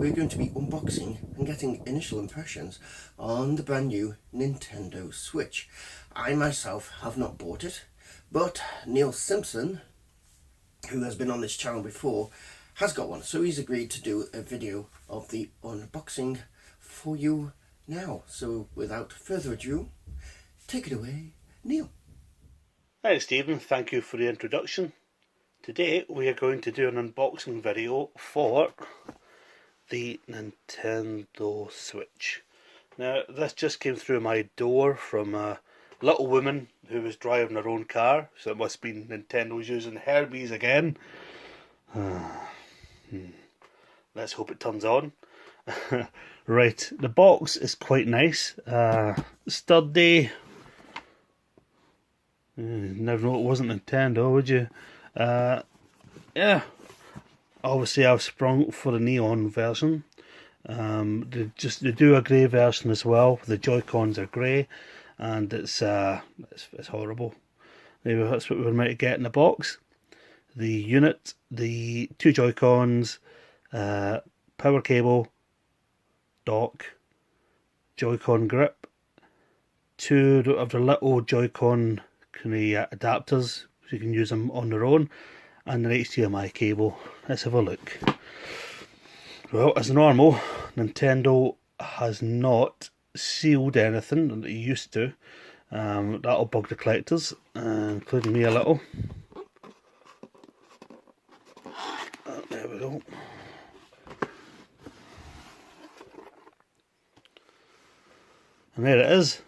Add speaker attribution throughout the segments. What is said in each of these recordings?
Speaker 1: we're going to be unboxing and getting initial impressions on the brand new Nintendo Switch. I myself have not bought it, but Neil Simpson, who has been on this channel before, has got one, so he's agreed to do a video of the unboxing for you now. So without further ado, take it away, Neil.
Speaker 2: Hi Stephen, thank you for the introduction. Today we are going to do an unboxing video for the Nintendo Switch. Now this just came through my door from a little woman who was driving her own car, so it must be Nintendo's using Herbie's again. Let's hope it turns on. Right, the box is quite nice, sturdy. Never know it wasn't Nintendo, would you? Yeah, obviously I've sprung for the neon version. They do a grey version as well. The Joy-Cons are grey, and it's horrible. Anyway, that's what we're meant to get in the box. The unit, the two Joy-Cons, power cable, dock, Joy-Con grip, two of the little Joy-Con adapters, so you can use them on their own, and an HDMI cable. Let's have a look. Well, as normal, Nintendo has not sealed anything that they used to. That'll bug the collectors, including me a little. There we go. And there it is.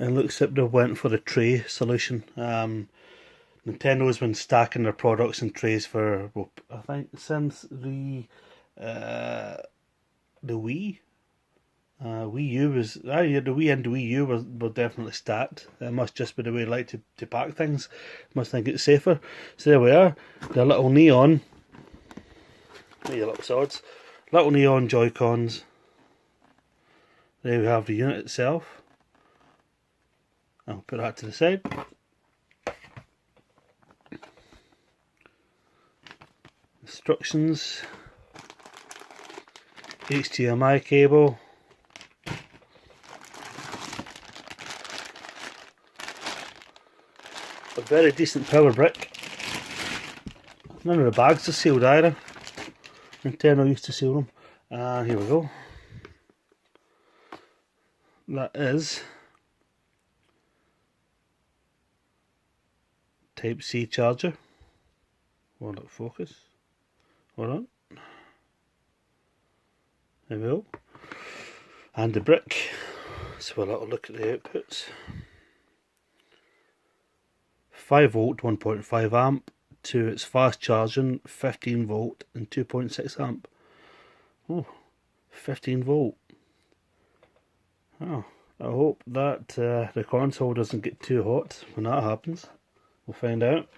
Speaker 2: It looks like they went for the tray solution. Nintendo has been stacking their products in trays for, well, I think since the Wii. Wii U was, the Wii and the Wii U were definitely stacked. It must just be the way they like to pack things. Must think it's safer. So there we are. The little neon. There you little swords. Little neon Joy-Cons. There we have the unit itself. I'll put that to the side. Instructions. HDMI cable. A very decent power brick. None of the bags are sealed either. Nintendo used to seal them. And here we go. That is Type C charger. Will it focus? Hold on. There we go. And the brick. So we'll have a look at the outputs. 5 volt, 1.5 amp to its fast charging, 15 volt and 2.6 amp. Oh, 15 volt. Oh, I hope that the console doesn't get too hot when that happens. We'll find out.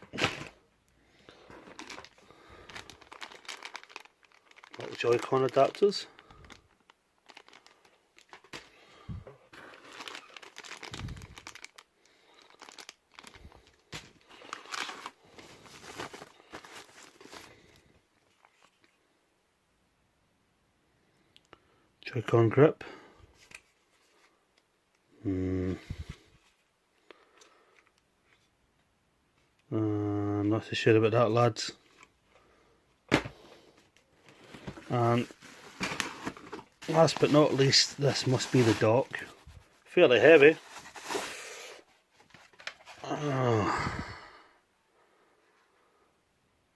Speaker 2: Little Joy-Con adapters. Joy-Con grip. Not so sure about that, lads. And last but not least, this must be the dock. Fairly heavy.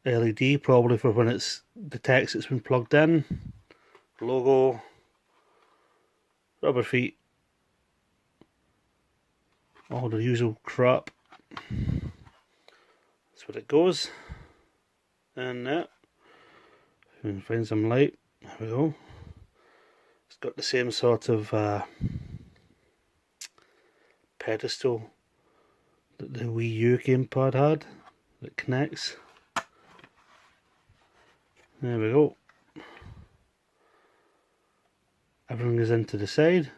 Speaker 2: LED probably for when it's detects it's been plugged in. Logo. Rubber feet. All the usual crap. That's what it goes. And that. We can find some light. There we go. It's got the same sort of pedestal that the Wii U gamepad had that connects. There we go. Everything is into the side.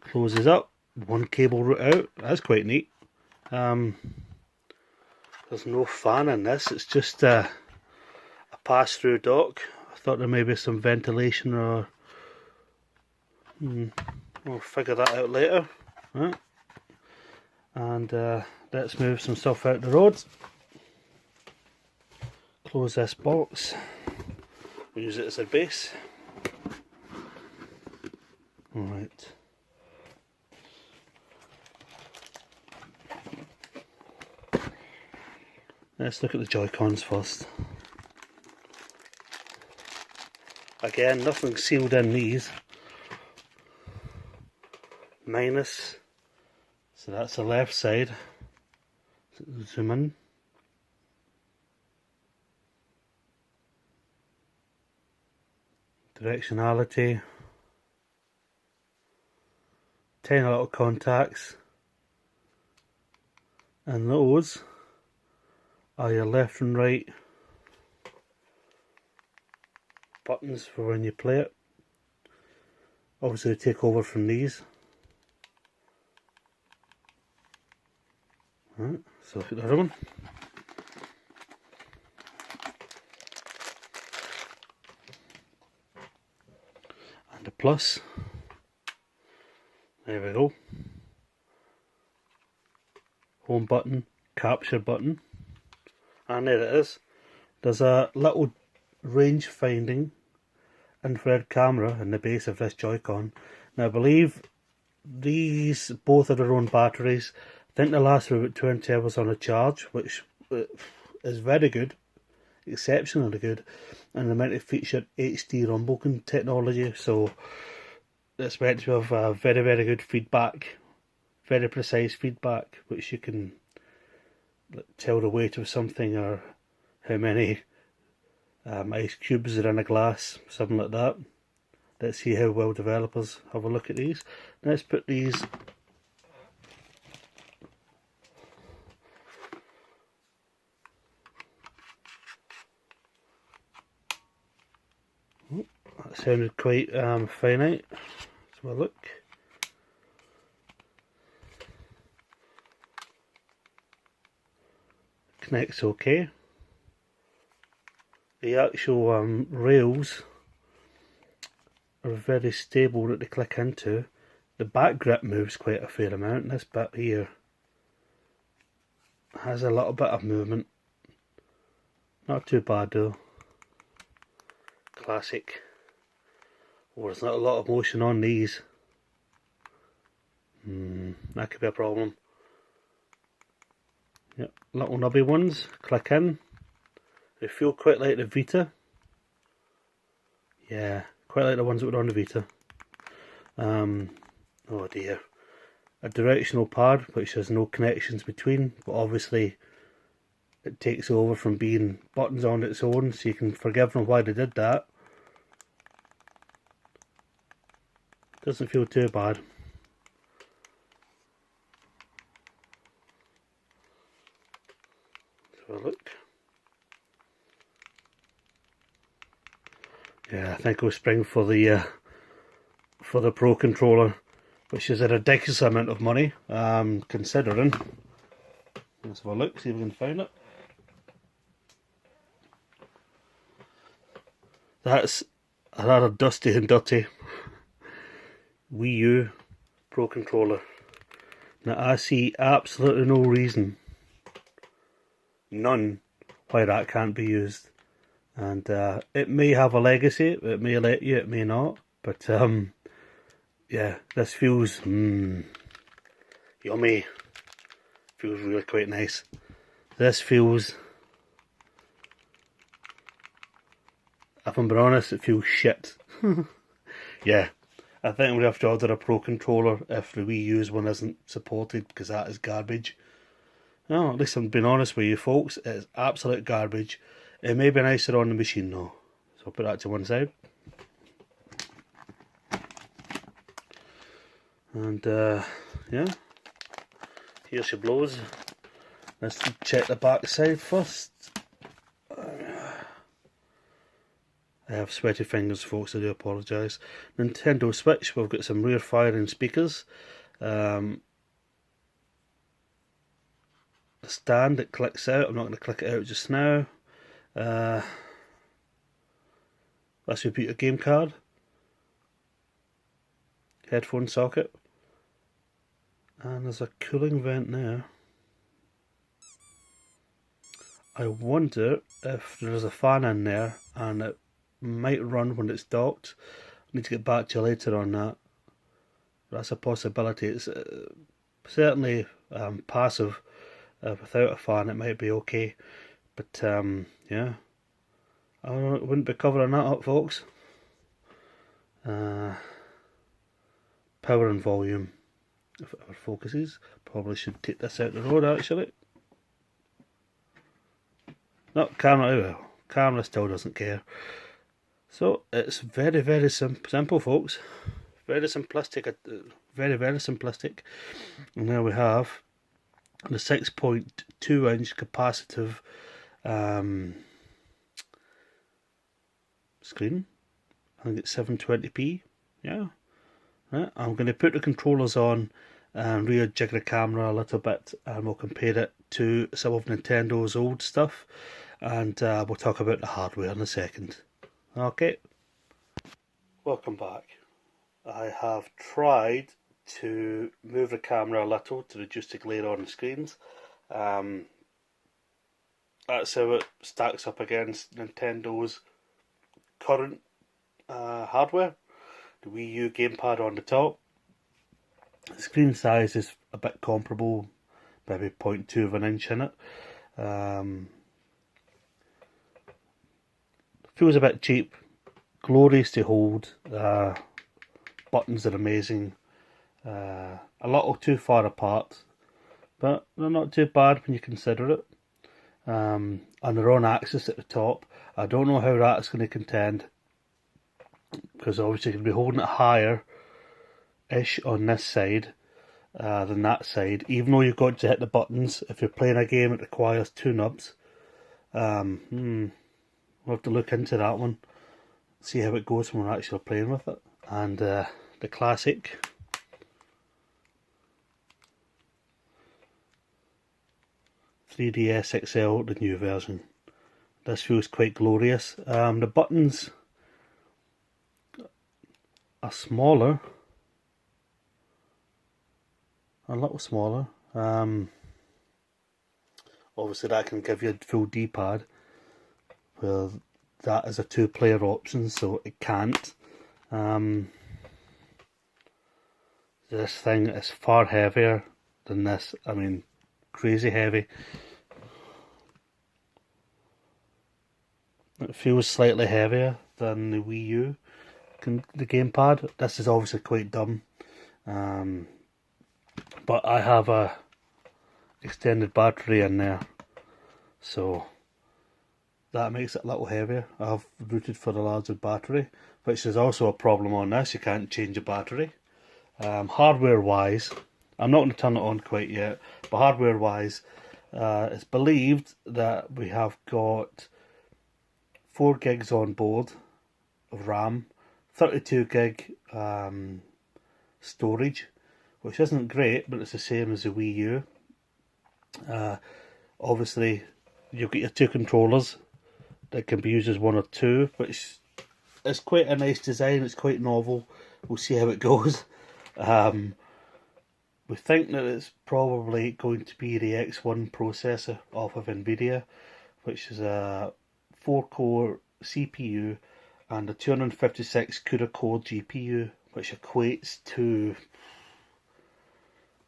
Speaker 2: Closes up. One cable route out. That's quite neat. There's no fan in this. It's just a pass-through dock. I thought there may be some ventilation, or we'll figure that out later. Right. And let's move some stuff out the road. Close this box. We'll use it as a base. Alright. Let's look at the Joy-Cons first. Again, nothing sealed in these. Minus. So that's the left side. Zoom in. Directionality. 10 little contacts. And those are your left and right buttons for when you play it. Obviously they take over from these. Right, so look at the other one. And a plus. There we go. Home button, capture button. And there it is. There's a little range finding infrared camera in the base of this Joy-Con. Now I believe these both have their own batteries. I think they last for about 20 hours on a charge, which is very good, exceptionally good, and they're meant to feature HD rumble technology, so it's meant to have very, very good feedback, very precise feedback, which you can tell the weight of something or how many ice cubes are in a glass, something like that. Let's see how well developers have a look at these. Let's put these that sounded quite finite. Let's have a look. Connects okay. The actual rails are very stable that they click into. The back grip moves quite a fair amount. This bit here has a little bit of movement. Not too bad though. Classic. Oh, there's not a lot of motion on these. That could be a problem. Yep, little nubby ones. Click in. They feel quite like the Vita. Yeah, quite like the ones that were on the Vita. Oh dear. A directional pad which has no connections between, but obviously it takes over from being buttons on its own, so you can forgive them why they did that. Doesn't feel too bad. Let's have a look. Yeah, I think I'll spring for the Pro controller, which is a ridiculous amount of money, considering. Let's have a look, see if we can find it. That's a rather dusty and dirty Wii U Pro controller. Now I see absolutely no reason, none, why that can't be used. And it may have a legacy, it may let you, it may not, but yeah, this feels yummy. Feels really quite nice. This feels, if I'm being honest, it feels shit. Yeah, I think we have to order a Pro controller if the Wii U's one isn't supported, because that is garbage. No, at least I'm being honest with you folks, it is absolute garbage. It may be nicer on the machine though, so I'll put that to one side. And yeah, here's your blows. Let's check the back side first. I have sweaty fingers folks, I do apologise. Nintendo Switch, we've got some rear firing speakers. A stand that clicks out, I'm not going to click it out just now. That's where you put your game card. Headphone socket. And there's a cooling vent there. I wonder if there's a fan in there and it might run when it's docked. I need to get back to you later on that. That's a possibility. It's certainly passive. Without a fan it might be okay. But yeah, I wouldn't be covering that up, folks. Power and volume. If it ever focuses, probably should take this out the road actually. No, camera still doesn't care. So it's very, very simple, folks. Very simplistic, very, very simplistic. And there we have the 6.2 inch capacitive screen. I think it's 720p. Yeah. Right. I'm going to put the controllers on and rejig the camera a little bit, and we'll compare it to some of Nintendo's old stuff, and we'll talk about the hardware in a second. Okay. Welcome back. I have tried to move the camera a little to reduce the glare on the screens. That's how it stacks up against Nintendo's current hardware. The Wii U gamepad on the top. The screen size is a bit comparable, maybe 0.2 of an inch in it. Feels a bit cheap, glorious to hold. Buttons are amazing. A little too far apart, but they're not too bad when you consider it. And they're on axis at the top. I don't know how that's going to contend, because obviously you're going to be holding it higher-ish on this side than that side, even though you've got to hit the buttons. If you're playing a game that requires two nubs, we'll have to look into that one, see how it goes when we're actually playing with it. And the classic 3DS XL, the new version. This feels quite glorious. The buttons are smaller, a little smaller. Obviously that can give you a full D-pad, where that is a two-player option, so it can't. This thing is far heavier than this. I mean, crazy heavy. It feels slightly heavier than the Wii U, the gamepad. This is obviously quite dumb, but I have a extended battery in there, so that makes it a little heavier. I've rooted for the larger battery, which is also a problem on this. You can't change the battery. Hardware wise, I'm not going to turn it on quite yet, but hardware wise, it's believed that we have got 4 gigs on board of RAM, 32 gig storage, which isn't great, but it's the same as the Wii U. Obviously, you'll get your 2 controllers that can be used as 1 or 2, which is quite a nice design. It's quite novel. We'll see how it goes. We think that it's probably going to be the X1 processor off of NVIDIA, which is a 4-core CPU and a 256 CUDA core GPU, which equates to,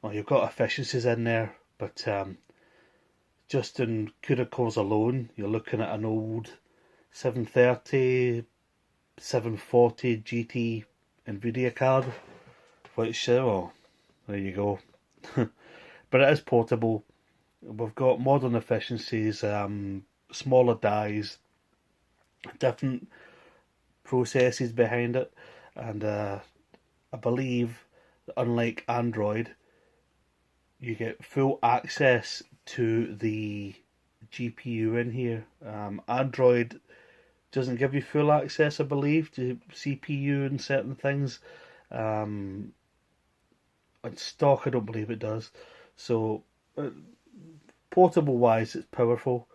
Speaker 2: well, you've got efficiencies in there, but just in CUDA cores alone, you're looking at an old 730, 740 GT NVIDIA card, which, well, there you go. But it is portable. We've got modern efficiencies, smaller dies, different processes behind it, and I believe that unlike Android, you get full access to the GPU in here. Android doesn't give you full access, I believe, to CPU and certain things. On stock, I don't believe it does. So, portable wise, it's powerful.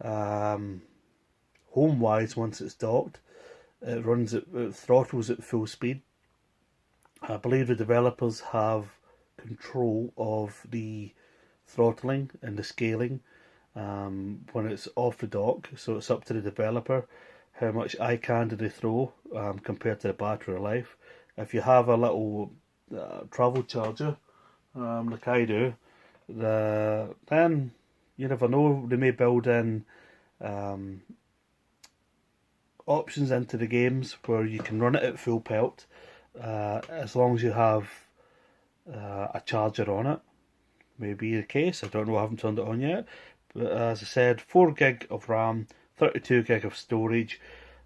Speaker 2: Home wise, once it's docked, it throttles at full speed. I believe the developers have control of the throttling and the scaling when it's off the dock, so it's up to the developer how much eye candy they throw compared to the battery life. If you have a little travel charger, like I do, then you never know, they may build in options into the games where you can run it at full pelt as long as you have a charger on it. May be the case, I don't know, I haven't turned it on yet. But as I said, 4 gig of RAM, 32 gig of storage,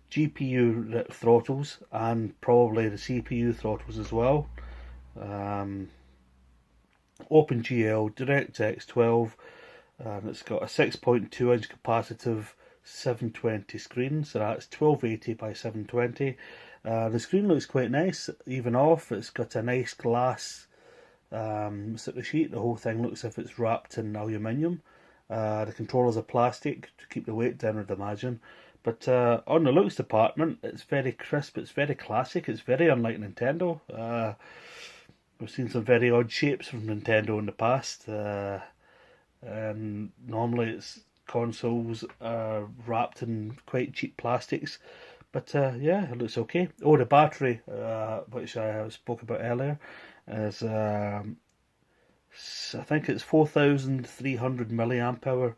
Speaker 2: GPU throttles, and probably the CPU throttles as well. OpenGL, DirectX 12, and it's got a 6.2 inch capacitive 720 screen, so that's 1280 by 720. The screen looks quite nice, even off. It's got a nice glass sort of sheet. The whole thing looks as if it's wrapped in aluminium. The controllers are plastic to keep the weight down, I'd imagine. But on the looks department, it's very crisp, it's very classic, it's very unlike Nintendo. We've seen some very odd shapes from Nintendo in the past. And normally it's consoles are wrapped in quite cheap plastics. But yeah, it looks okay. Oh, the battery, which I spoke about earlier, is I think it's 4,300 milliamp hour,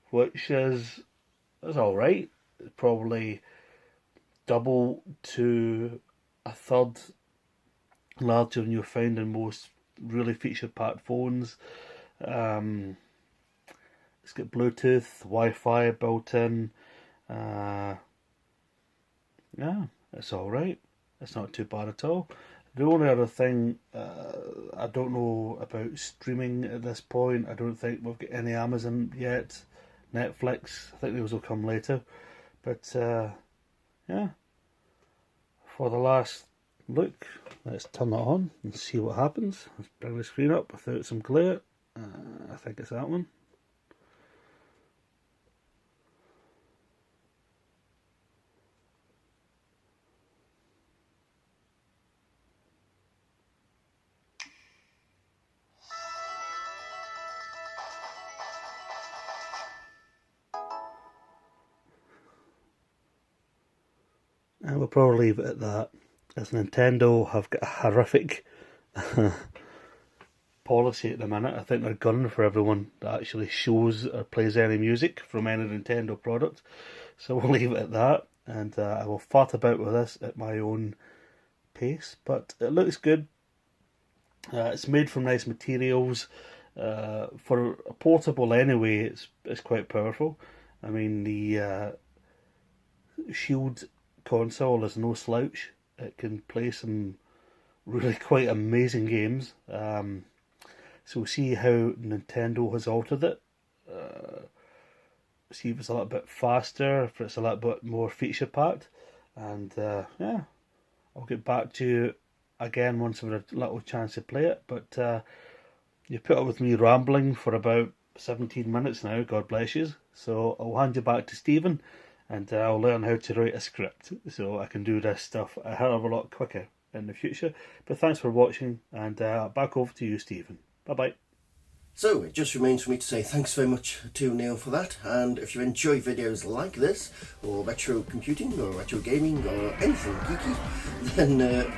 Speaker 2: which is alright. It's probably double to a third larger than you'll find in most really feature-packed phones. It's got Bluetooth, Wi-Fi built in. Yeah, it's alright. It's not too bad at all. The only other thing, I don't know about streaming at this point. I don't think we've got any Amazon yet. Netflix, I think those will come later. But yeah, for the last look, let's turn it on and see what happens. Let's bring the screen up without some glare. I think it's that one. And we'll probably leave it at that, as Nintendo have got a horrific policy at the minute. I think they're gunning for everyone that actually shows or plays any music from any Nintendo product. So we'll leave it at that, and I will fart about with this at my own pace. But it looks good. It's made from nice materials. For a portable anyway, it's quite powerful. I mean, the Shield console is no slouch. It can play some really quite amazing games. So we'll see how Nintendo has altered it. See if it's a little bit faster, if it's a little bit more feature packed. And yeah, I'll get back to you again once I've had a little chance to play it. But you put up with me rambling for about 17 minutes now, God bless you. So I'll hand you back to Stephen, and I'll learn how to write a script so I can do this stuff a hell of a lot quicker in the future. But thanks for watching, and back over to you, Stephen. Bye bye.
Speaker 1: So it just remains for me to say thanks very much to Neil for that, and if you enjoy videos like this, or retro computing, or retro gaming, or anything geeky, then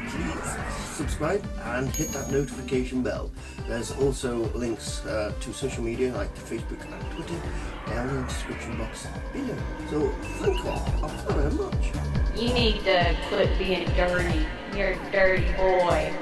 Speaker 1: please subscribe and hit that notification bell. There's also links to social media like Facebook and Twitter down in the description box below. So thank you all very much.
Speaker 3: You need to quit being dirty. You're a dirty boy.